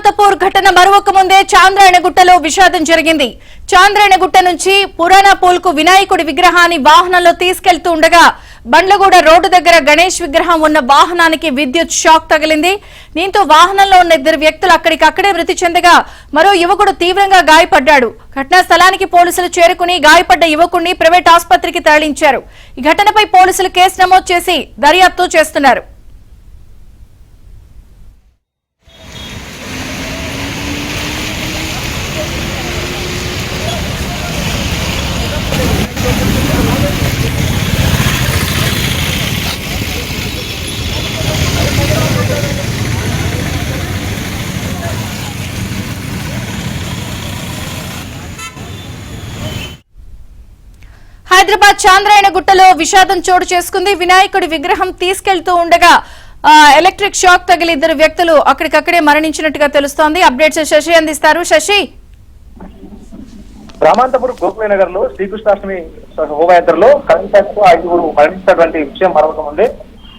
రామాంతపూర్ ఘటన మరొక ముందే చాంద్రాయణగుట్టలో విషాదం జరిగింది. చాంద్రాయణగుట్ట నుంచి పురాణపూల్ కు వినాయకుడి విగ్రహాన్ని వాహనంలో తీసుకెళ్తూ ఉండగా బండ్లగూడ రోడ్డు దగ్గర గణేష్ విగ్రహం ఉన్న వాహనానికి విద్యుత్ షాక్ తగిలింది. దీంతో వాహనంలో ఉన్న ఇద్దరు వ్యక్తులు అక్కడికక్కడే మృతి చెందగా మరో యువకుడు తీవ్రంగా గాయపడ్డాడు. ఘటనా స్థలానికి పోలీసులు చేరుకుని గాయపడ్డ యువకుడిని ప్రైవేట్ ఆసుపత్రికి తరలించారు. ఈ ఘటనపై పోలీసులు కేసు నమోదు చేసి దర్యాప్తు చేస్తున్నారు. హైదరాబాద్ చాంద్రాయణగుట్టలో విషాదం చోటు చేసుకుంది. వినాయకుడి విగ్రహం తీసుకెళ్తూ ఉండగా ఎలక్ట్రిక్ షాక్ తగిలి ఇద్దరు వ్యక్తులు అక్కడికక్కడే మరణించినట్టుగా తెలుస్తోంది. అప్డేట్స్ శశి అందిస్తారు. శశి, రామాంతపూర్ గోకులనగర్ లో శ్రీకృష్ణాష్టమి శోభాయాత్రలో కరెంట్ ఐదుగురు మరణించినటువంటి విషయం మరొక ముందే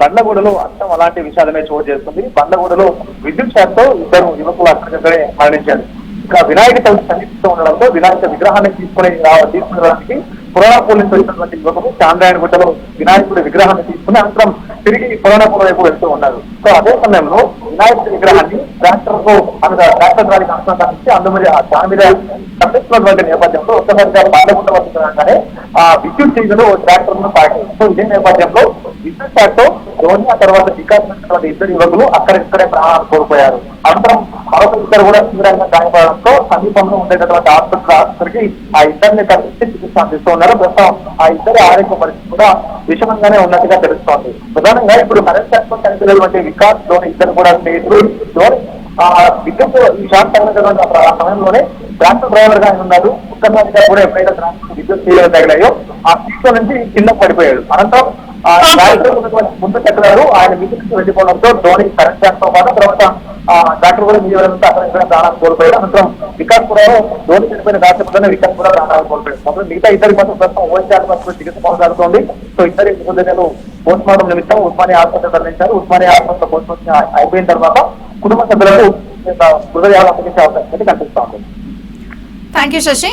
బండ్లగూడలో అంతం అలాంటి విషాదమే చోటు చేస్తుంది. బండ్లగూడలో విద్యుత్ షాక్తో ఇద్దరు యువకులు అక్కడికక్కడే మరణించారు. ఇక వినాయక చవితి సమీపిస్తూ ఉండడంతో వినాయక విగ్రహాన్ని తీసుకునేదానికి పురాణపూల్ నుంచి వచ్చినటువంటి యువకులు చాంద్రాయణగుట్టలో వినాయకుడి విగ్రహాన్ని తీసుకుని అనంతరం తిరిగి పురాణపూల్ వైపు వెళ్తూ ఉన్నారు. సో అదే సమయంలో వినాయకుడి విగ్రహాన్ని ట్రాక్టర్ దానికి అనుసంధానించి దాని మీద తప్పిస్తున్నటువంటి నేపథ్యంలో ఒక్కసారిగా బండ్లగుట్ట వస్తుండగానే ఆ విద్యుత్ తీగలు ట్రాక్టర్ ను తాకాయి. సో ఇదే నేపథ్యంలో విద్యుత్ షాక్తో ధోని ఆ తర్వాత వికాస్ ఇద్దరు యువకులు అక్కడిక్కడే ప్రాణాలు కోల్పోయారు. అనంతరం మరొక ఇద్దరు కూడా తీవ్రంగా గాయపడడంతో సమీపంలో ఉండేటటువంటి ఆసుపత్రికి ఆ ఇద్దరిని కలిసి చికిత్స అందిస్తూ ఉన్నారు. ప్రస్తుతం ఆ ఇద్దరి ఆరోగ్య పరిస్థితి కూడా విషమంగానే ఉన్నట్టుగా తెలుస్తోంది. ప్రధానంగా ఇప్పుడు కరెంట్ షాక్ చనిపోయినటువంటి వికాస్ ధోని ఇద్దరు కూడా స్నేహితులు. ధోని విద్యుత్ షాక్ తగిలినటువంటి సమయంలోనే ట్రాక్టర్ డ్రైవర్ గా ఉన్నారు. ఒక్కసారిగా కూడా ఎప్పుడైతే ట్రాక్టర్ విద్యుత్ తీగలు తగిలాయో ఆ సీట్లో నుంచి కింద పడిపోయాడు. అనంతరం ముందు చక్రాలు ఆయన మీదకి వెళ్ళిపోవడంతో ధోని కరెంట్ షాక్ తో పాటు తర్వాత డాక్టర్ కూడా మీ వల్ల అక్కడ ప్రాణాలు కోల్పోయాడు. అనంతరం వికాస్ కూడా ధోని చనిపోయిన డాక్టర్ వికాస్ కూడా ప్రాణాలు కోల్పోయాడు. మొత్తం మిగతా ఇద్దరి కోసం ప్రస్తుతం ఓఎస్టీ ఆసుపత్రిలో చికిత్స కొనసాగుతోంది. సో ఇద్దరి మృతదేహాలు పోస్ట్ మార్టం నిమిత్తం ఉస్మానియా ఆసుపత్రి తరలించారు. ఉస్మానియా ఆసుపత్రిలో పోస్ట్ మార్టం అయిపోయిన తర్వాత కుటుంబ సభ్యులకు మృతదేహాలు అప్పగించే అవకాశం కనిపిస్తోంది. Thank you Shashi.